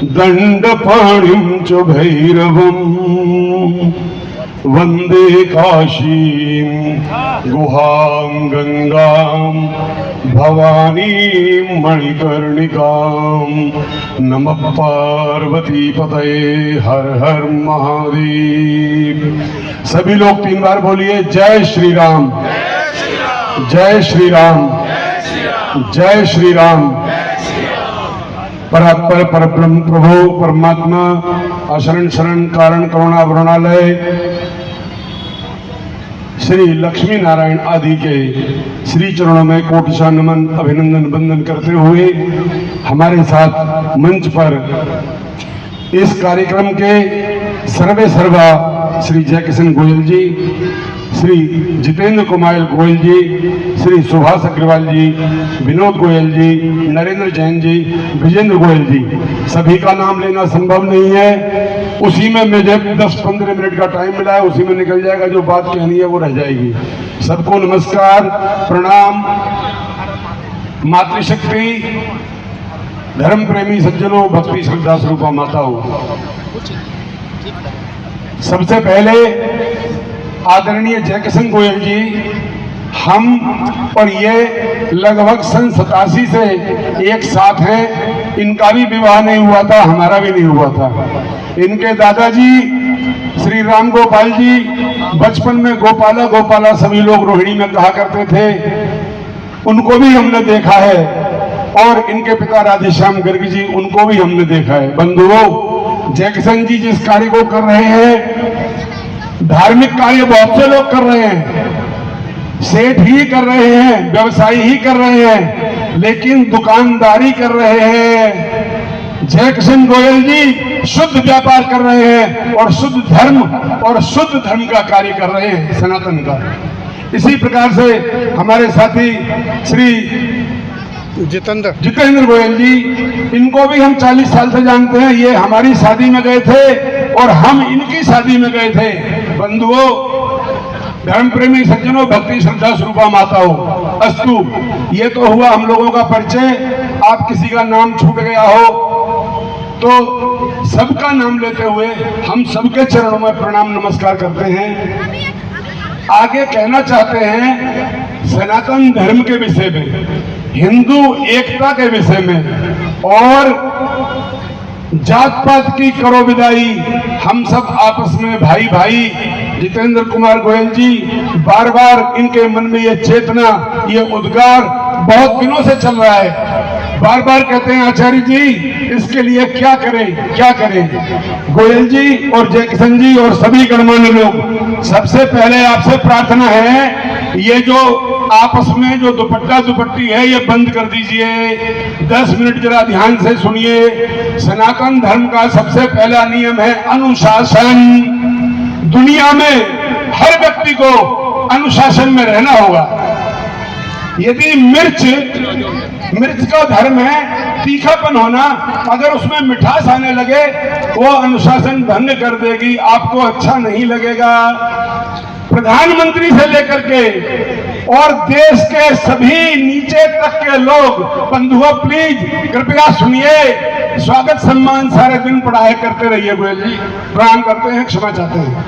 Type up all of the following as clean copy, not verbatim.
दंडपाणिं च भैरवम् वंदे काशीं गुहां गंगां भवानी मणिकर्णिकां। नमः पार्वती पतये हर हर महादेव। सभी लोग 3 बार बोलिए जय श्री राम, जय श्री राम, जय श्री राम। परात्पर परब्रह्म प्रभु परमात्मा अशरण शरण कारण करुणा वरुणालय श्री लक्ष्मी नारायण आदि के श्री चरणों में कोटिशा नमन अभिनंदन वंदन करते हुए हमारे साथ मंच पर इस कार्यक्रम के सर्वे सर्वा श्री जयकिशन गोयल जी, श्री जितेंद्र कुमार गोयल जी, श्री सुभाष अग्रवाल जी, विनोद गोयल जी, नरेंद्र जैन जी, विजेंद्र गोयल जी, सभी का नाम लेना संभव नहीं है। उसी में मुझे 10-15 मिनट का टाइम मिला है, उसी में निकल जाएगा। जो बात कहनी है वो रह जाएगी। सबको नमस्कार, प्रणाम। मातृशक्ति, धर्म प्रेमी सज्जनों, भक्ति श्रद्धा स्वरूपा माताओं, सबसे पहले आदरणीय जयकिशन गोयल जी, हम और ये लगभग सन 87 से एक साथ हैं। इनका भी विवाह नहीं हुआ था, हमारा भी नहीं हुआ था। इनके दादाजी श्री राम गोपाल जी बचपन में गोपाला गोपाला सभी लोग रोहिणी में कहा करते थे, उनको भी हमने देखा है। और इनके पिता राधेश्याम गर्ग जी, उनको भी हमने देखा है। बंधुओं, जयकिशन जी जिस कार्य को कर रहे हैं, धार्मिक कार्य बहुत से लोग कर रहे हैं, सेठ ही कर रहे हैं, व्यवसायी ही कर रहे हैं, लेकिन दुकानदारी कर रहे हैं। जयकिशन गोयल जी शुद्ध व्यापार कर रहे हैं और शुद्ध धर्म का कार्य कर रहे हैं, सनातन का। इसी प्रकार से हमारे साथी श्री जितेंद्र गोयल जी, इनको भी हम 40 साल से जानते हैं। ये हमारी शादी में गए थे और हम इनकी शादी में गए थे। बंधुओं, धर्म प्रेमी सज्जनों, भक्ति श्रद्धा स्वरूपा माताओं, अस्तु। ये तो हुआ हम लोगों का परिचय। आप किसी का नाम छूट गया हो तो सबका नाम लेते हुए हम सबके चरणों में प्रणाम नमस्कार करते हैं। आगे कहना चाहते हैं सनातन धर्म के विषय में, हिंदू एकता के विषय में और जात पात की करो विदाई, हम सब आपस में भाई भाई। जितेंद्र कुमार गोयल जी, बार बार इनके मन में ये चेतना, ये उद्गार बहुत दिनों से चल रहा है। बार बार कहते हैं आचार्य जी इसके लिए क्या करें क्या करें। गोयल जी और जयकिशन जी और सभी गणमान्य लोग, सबसे पहले आपसे प्रार्थना है, ये जो आपस में जो दुपट्टी है ये बंद कर दीजिए। 10 मिनट जरा ध्यान से सुनिए। सनातन धर्म का सबसे पहला नियम है अनुशासन। दुनिया में हर व्यक्ति को अनुशासन में रहना होगा। यदि मिर्च का धर्म है तीखापन होना, अगर उसमें मिठास आने लगे वो अनुशासन भंग कर देगी, आपको अच्छा नहीं लगेगा। प्रधानमंत्री से लेकर के और देश के सभी नीचे तक के लोग, बंधुओं प्लीज कृपया सुनिए। स्वागत सम्मान सारे दिन पढ़ाई करते रहिए। गोयल जी प्रणाम करते हैं, क्षमा चाहते हैं।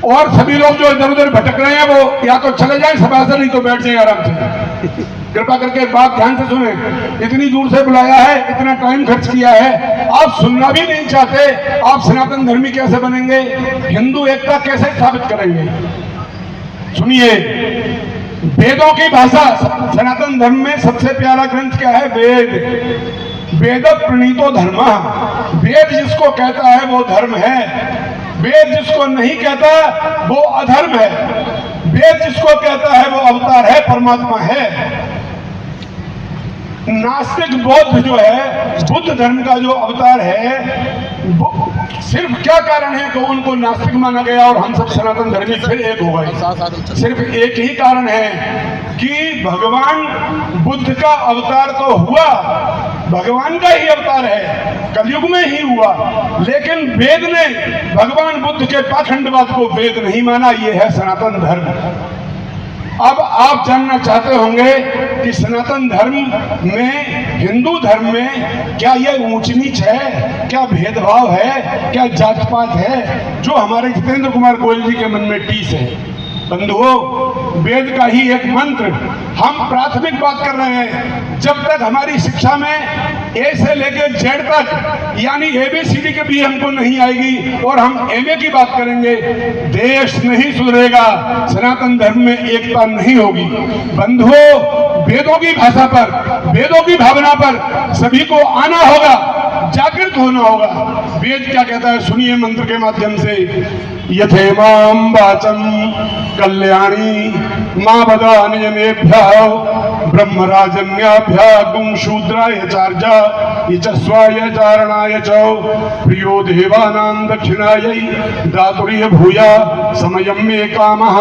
और सभी लोग जो इधर उधर भटक रहे हैं वो या तो चले जाए सभा से, नहीं तो बैठ जाए आराम से। कृपा करके बात ध्यान से सुने। इतनी दूर से बुलाया है, इतना टाइम खर्च किया है, आप सुनना भी नहीं चाहते। आप सनातन धर्मी कैसे बनेंगे? हिंदू एकता कैसे स्थापित करेंगे? सुनिए, वेदों की भाषा, सनातन धर्म में सबसे प्यारा ग्रंथ क्या है? वेद। वेद प्रणीतो धर्म। वेद जिसको कहता है वो धर्म है, वेद जिसको नहीं कहता वो अधर्म है। वेद जिसको कहता है वो अवतार है, परमात्मा है। नास्तिक बौद्ध जो है, बुद्ध धर्म का जो अवतार है, सिर्फ क्या कारण है कि उनको नास्तिक माना गया और हम सब सनातन धर्मी फिर एक हो गए? सिर्फ एक ही कारण है कि भगवान बुद्ध का अवतार तो हुआ, भगवान का ही अवतार है, कलयुग में ही हुआ, लेकिन वेद ने भगवान बुद्ध के पाखंडवाद को वेद नहीं माना। ये है सनातन धर्म। अब आप जानना चाहते होंगे कि सनातन धर्म में हिंदू धर्म में क्या यह ऊंच नीच है, क्या भेदभाव है, क्या जात पात है जो हमारे जितेंद्र कुमार गोयल जी के मन में टीस है? बंधुओं, वेद का ही एक मंत्र हम प्राथमिक बात कर रहे हैं। जब तक हमारी शिक्षा में ए से लेकर जेड तक यानी ABCD के भी हमको नहीं आएगी और हम MA की बात करेंगे, देश नहीं सुधरेगा, सनातन धर्म में एकता नहीं होगी। बंधुओं, वेदों की भाषा पर, वेदों की भावना पर सभी को आना होगा, जागृत होना होगा। वेद क्या कहता है, सुनिए मंत्र के माध्यम से। यथेमां वाचं कल्याणी मां वदा नियमेभ्यः ब्रह्मराजन्याभ्यः गुंशूद्राय चार्जा यचस्वाय चारणाय च प्रियो देवानां दक्षिणायै दातुर्य भूया समयं मे कामः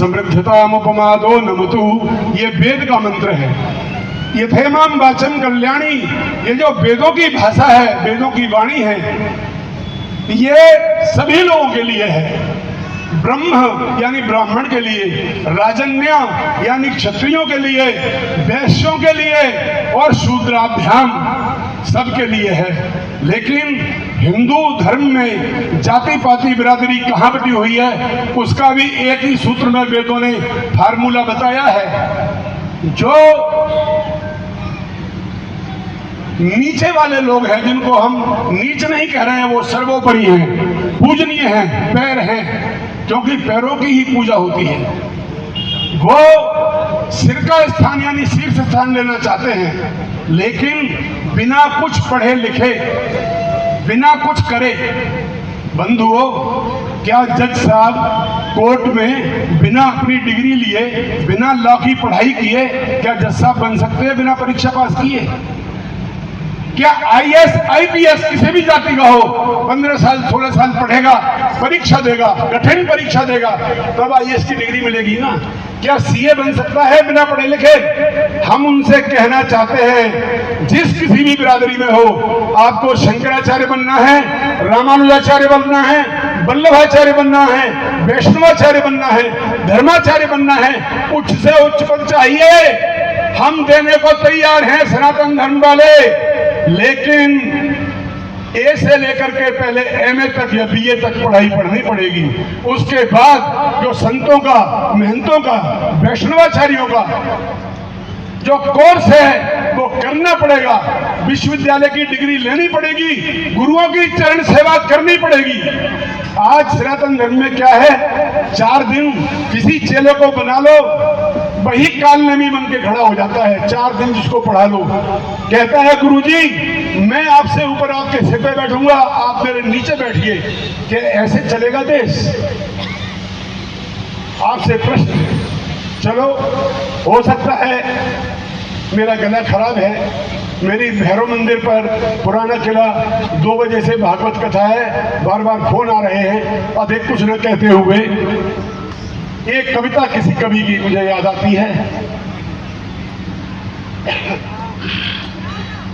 समृद्धतामुपमादो नमतु। ये वेद का मंत्र है। यथेमां वाचं कल्याणी, ये जो वेदों की भाषा है, वेदों की वाणी है, ये सभी लोगों के लिए है। ब्रह्म यानी ब्राह्मण के लिए, राजन्य यानी क्षत्रियों के लिए, वैश्यों के लिए और शूद्राभ्याम सबके लिए है। लेकिन हिंदू धर्म में जाति पाति बिरादरी कहाँ बटी हुई है, उसका भी एक ही सूत्र में वेदों ने फार्मूला बताया है। जो नीचे वाले लोग हैं, जिनको हम नीच नहीं कह रहे हैं, वो सर्वोपरि हैं, पूजनीय हैं, पैर हैं, क्योंकि पैरों की ही पूजा होती है। वो सिर का स्थान यानी शीर्ष स्थान लेना चाहते हैं, लेकिन बिना कुछ पढ़े लिखे, बिना कुछ करे। बंधुओं, क्या जज साहब कोर्ट में बिना अपनी डिग्री लिए, बिना लॉ की पढ़ाई किए, क्या जज साहब बन सकते हैं बिना परीक्षा पास किए? क्या IAS IPS किसी भी जाति का हो 15 साल 16 साल पढ़ेगा, परीक्षा देगा, कठिन परीक्षा देगा, तब IAS की डिग्री मिलेगी ना? क्या CA बन सकता है बिना पढ़े लिखे? हम उनसे कहना चाहते हैं, जिस किसी भी बिरादरी में हो, आपको शंकराचार्य बनना है, रामानुजाचार्य बनना है, वल्लभाचार्य बनना है, वैष्णवाचार्य बनना है, धर्माचार्य बनना है, उच्च से उच्च पद चाहिए, हम देने को तैयार हैं सनातन धर्म वाले। लेकिन A से लेकर के पहले MA तक या BA तक पढ़ाई पढ़नी पड़ेगी। उसके बाद जो संतों का, महंतों का, वैष्णवाचार्यों का जो कोर्स है वो करना पड़ेगा। विश्वविद्यालय की डिग्री लेनी पड़ेगी, गुरुओं की चरण सेवा करनी पड़ेगी। आज सनातन धर्म में क्या है, 4 दिन किसी चेले को बना लो, वही कालनेमी बन के खड़ा हो जाता है। 4 दिन जिसको पढ़ा लो, कहता है गुरुजी मैं आपसे ऊपर आपके सिर पे बैठूंगा, आप मेरे नीचे बैठिए। क्या ऐसे चलेगा देश? आपसे प्रश्न। चलो, हो सकता है मेरा गला खराब है, मेरी भैरव मंदिर पर पुराना किला 2 बजे से भागवत कथा है, बार बार फोन आ रहे हैं, अधिक कुछ न कहते हुए एक कविता किसी कवि की मुझे याद आती है।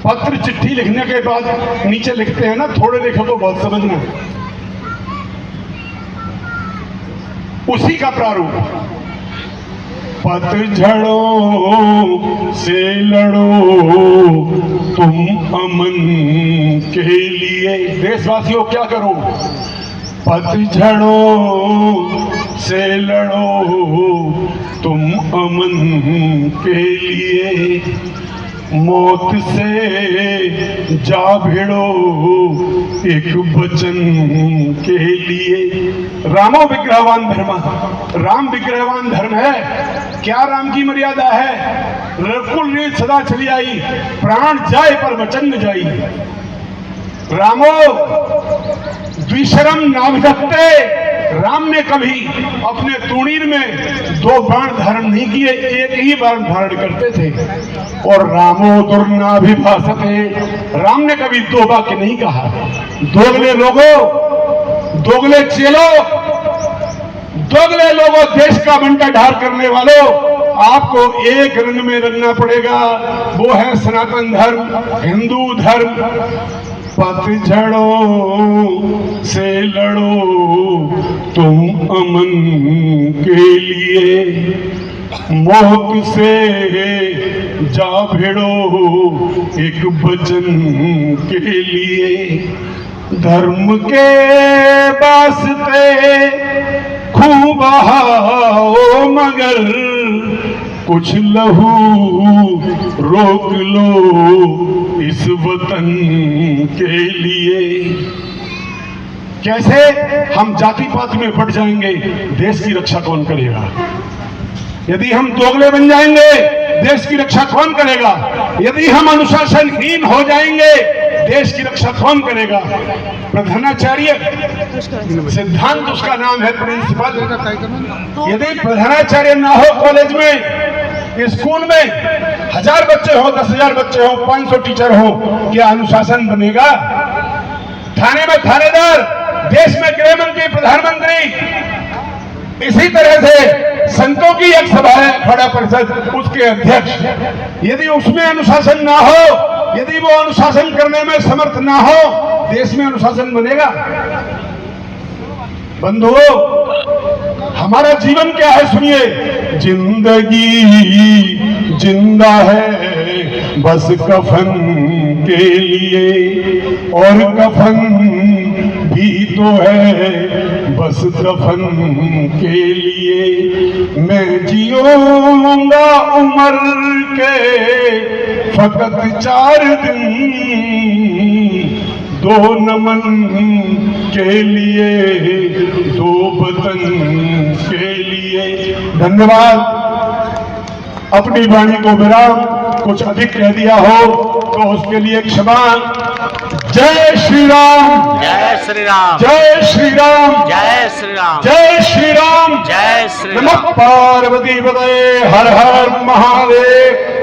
पत्र चिट्ठी लिखने के बाद नीचे लिखते हैं ना, थोड़े देखो तो बहुत समझना, उसी का प्रारूप। पतझड़ों से लड़ो तुम अमन के लिए। देशवासियों क्या करो? पतझड़ों से लड़ो तुम अमन के लिए, मौत से जा भिड़ो एक वचन के लिए। रामो विग्रहवान धर्म, राम विग्रहवान धर्म है। क्या राम की मर्यादा है? रघुकुल रीत सदा चली आई, प्राण जाए पर वचन न जाई। रामो द्विशरम नाभिधत्ते, राम ने कभी अपने तुणीर में 2 बाण धारण नहीं किए, एक ही बाण धारण करते थे। और रामो दुर्नाभिभाषते, राम ने कभी 2 वाक्य नहीं कहा। दोगले लोगों, दोगले चेलो, दोगले लोगों, देश का बंटा ढाल करने वालों, आपको एक रंग में रंगना पड़ेगा, वो है सनातन धर्म, हिंदू धर्म। पतझड़ों से लड़ो तुम अमन के लिए, मौत से जा भिड़ो एक वचन के लिए, धर्म के वास्ते खूब बहाओ मगर कुछ लहू रोक लो इस वतन के लिए। कैसे हम जाति पात में बढ़ जाएंगे, देश की रक्षा कौन करेगा? यदि हम दोगले बन जाएंगे, देश की रक्षा कौन करेगा? यदि हम अनुशासनहीन हो जाएंगे, देश की रक्षा कौन करेगा? प्रधानाचार्य सिद्धांत उसका नाम है, प्रिंसिपल। यदि प्रधानाचार्य ना हो कॉलेज में, स्कूल में 1000 बच्चे हो, 10,000 बच्चे हो, 500 टीचर हो, क्या अनुशासन बनेगा? थाने में थानेदार, देश में गृह मंत्री, प्रधानमंत्री। इसी तरह से संतों की एक सभा है अखाड़ा परिषद, उसके अध्यक्ष, यदि उसमें अनुशासन ना हो, यदि वो अनुशासन करने में समर्थ ना हो, देश में अनुशासन बनेगा? बंधुओं, हमारा जीवन क्या है सुनिए। जिंदगी जिंदा है बस कफन के लिए, और कफन भी तो है बस दफन के लिए। मैं जिऊंगा उम्र के फकत 4 दिन, 2 नमन के लिए, 2 वतन के लिए। धन्यवाद। अपनी वाणी को विराम कुछ अधिक कह दिया हो तो उसके लिए क्षमा। जय श्री राम, जय श्री राम, जय श्री राम, जय श्री राम, जय श्री राम, जय श्री राम। नमः पार्वती पतये, हर हर महादेव।